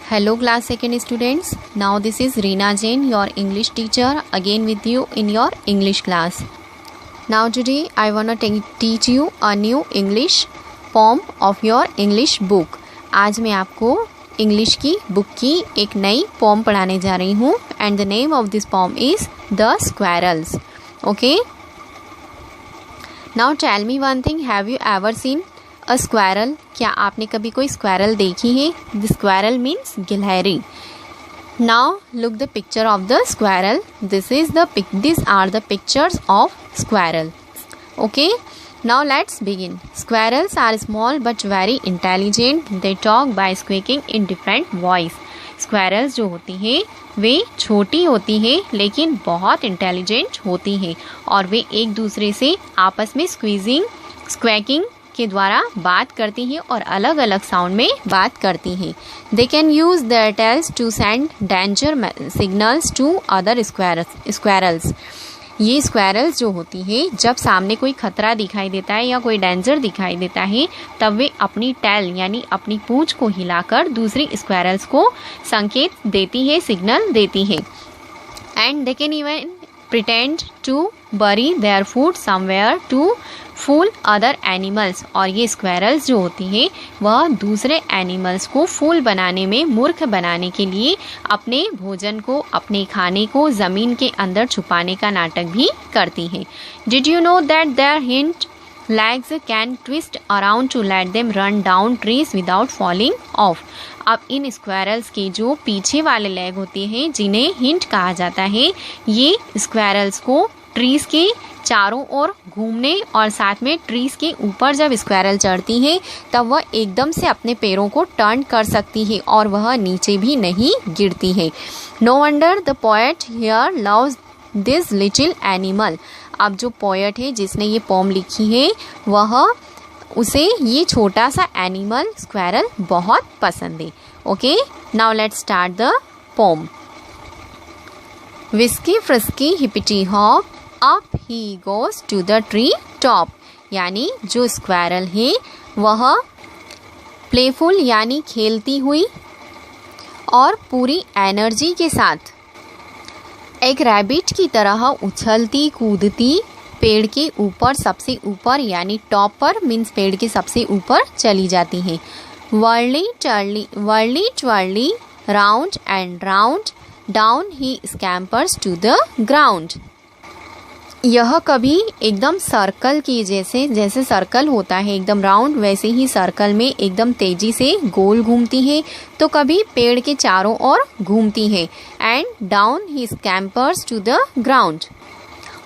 Hello class second students. Now this is Reena Jain, your English teacher, again with you in your English class. Now today I wanna teach you a new English poem of your English book. आज मैं आपको English की book की एक नई pome पढ़ाने जा रही हूँ and the name of this poem is The Squirrels. Okay. Now tell me one thing. Have you ever seen a squirrel? क्या आपने कभी कोई squirrel देखी है? The squirrel means गिलहरी. Now look the picture of the squirrel. These are the pictures of squirrel. Okay. Now let's begin. Squirrels are small but very intelligent. They talk by squeaking in different voice. Squirrels जो होती हैं वे छोटी होती हैं लेकिन बहुत intelligent होती हैं और वे एक दूसरे से आपस में स्क्वैकिंग के द्वारा बात करती हैं और अलग अलग साउंड में बात करती हैं. They can use their tails to send danger signals to other squirrels. ये स्क्वैरल्स जो होती हैं जब सामने कोई खतरा दिखाई देता है या कोई डेंजर दिखाई देता है तब वे अपनी टेल यानी अपनी पूंछ को हिलाकर दूसरी स्क्वैरल्स को संकेत देती है, सिग्नल देती है. And they can even pretend to bury their food somewhere to fool other animals. और ये स्क्वैरल्स जो होती हैं वह दूसरे एनिमल्स को फूल बनाने में, मूर्ख बनाने के लिए अपने भोजन को, अपने खाने को ज़मीन के अंदर छुपाने का नाटक भी करती हैं. Did you know that their hind legs can twist around to let them run down trees without falling off. अब इन स्क्वैरल्स के जो पीछे वाले लेग होते हैं जिन्हें हिंट कहा जाता है, ये स्क्वैरल्स को ट्रीज के चारों ओर घूमने और साथ में ट्रीज के ऊपर जब स्क्वैरल चढ़ती है तब वह एकदम से अपने पैरों को टर्न कर सकती है और वह नीचे भी नहीं गिरती है. No wonder the poet here loves this little animal. अब जो पोएट है जिसने ये पोम लिखी है वह उसे ये छोटा सा एनिमल स्क्वैरल बहुत पसंद है. Okay, now let's start the poem. Whisky frisky hippity hop up he goes to the tree top. यानी जो स्क्वैरल है वह प्लेफुल यानी खेलती हुई और पूरी एनर्जी के साथ एक रैबिट की तरह उछलती कूदती पेड़ के ऊपर, सबसे ऊपर यानी टॉप पर मीन्स पेड़ के सबसे ऊपर चली जाती है. Whirly twirly round and round down he scampers to the ground. यह कभी एकदम सर्कल की जैसे सर्कल होता है एकदम राउंड, वैसे ही सर्कल में एकदम तेजी से गोल घूमती है, तो कभी पेड़ के चारों ओर घूमती है. And down he scampers to the ground.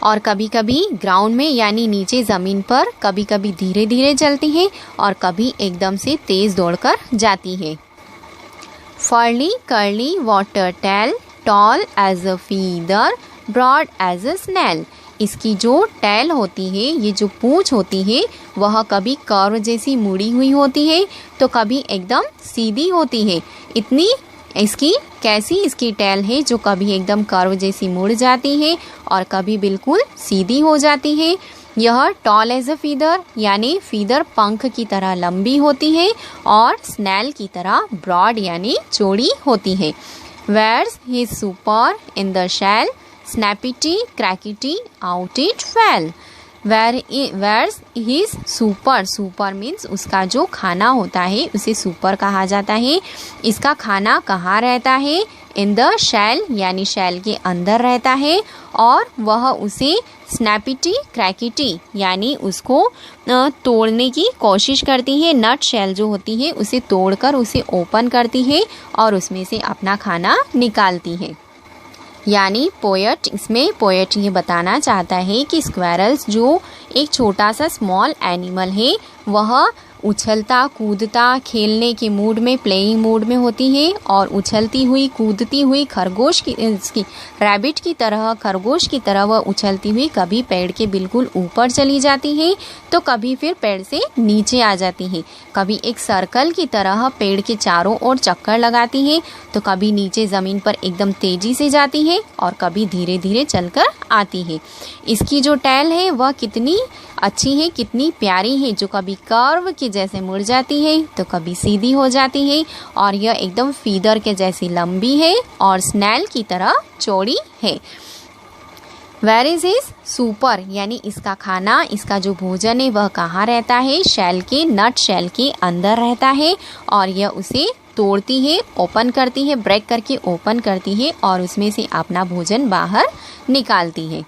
और कभी कभी ग्राउंड में यानी नीचे ज़मीन पर कभी कभी धीरे धीरे चलती है और कभी एकदम से तेज़ दौड़कर जाती है. Furly curly what a tail tall as a feather broad as a snail. इसकी जो टेल होती है, ये जो पूंछ होती है वह कभी कर्व जैसी मुड़ी हुई होती है तो कभी एकदम सीधी होती है. इतनी इसकी टेल है जो कभी एकदम कर्व जैसी मुड़ जाती है और कभी बिल्कुल सीधी हो जाती है. यह टॉल एज अ फीदर यानी फीदर पंख की तरह लंबी होती है और स्नेल की तरह ब्रॉड यानी चौड़ी होती है. Where's his supper in the shell snappity crackety out it fell. Where's his super means उसका जो खाना होता है उसे सुपर कहा जाता है. इसका खाना कहाँ रहता है? in the shell यानी शेल के अंदर रहता है और वह उसे snappity crackety यानी उसको तोड़ने की कोशिश करती है. नट शेल जो होती है उसे तोड़कर उसे ओपन करती है और उसमें से अपना खाना निकालती है. यानी इसमें पोएट ये बताना चाहता है कि स्क्वैरल्स जो एक छोटा सा स्मॉल एनिमल है वह उछलता कूदता खेलने के मूड में, प्लेइंग मूड में होती है और उछलती हुई कूदती हुई रैबिट की तरह, खरगोश की तरह वह उछलती हुई कभी पेड़ के बिल्कुल ऊपर चली जाती है तो कभी फिर पेड़ से नीचे आ जाती है. कभी एक सर्कल की तरह पेड़ के चारों ओर चक्कर लगाती है तो कभी नीचे ज़मीन पर एकदम तेज़ी से जाती है और कभी धीरे धीरे चलकर आती है. इसकी जो टेल है वह कितनी अच्छी है, कितनी प्यारी है, जो कभी कर्व की जैसे मुड़ जाती है तो कभी सीधी हो जाती है और यह एकदम फीदर के जैसी लंबी है और स्नैल की तरह चौड़ी है। वेयर इज हिज सुपर यानी इसका खाना, इसका जो भोजन है वह कहाँ रहता है? शेल के, नट शेल के अंदर रहता है और यह उसे तोड़ती है, ओपन करती है, ब्रेक करके ओपन करती है और उसमें से अपना भोजन बाहर निकालती है।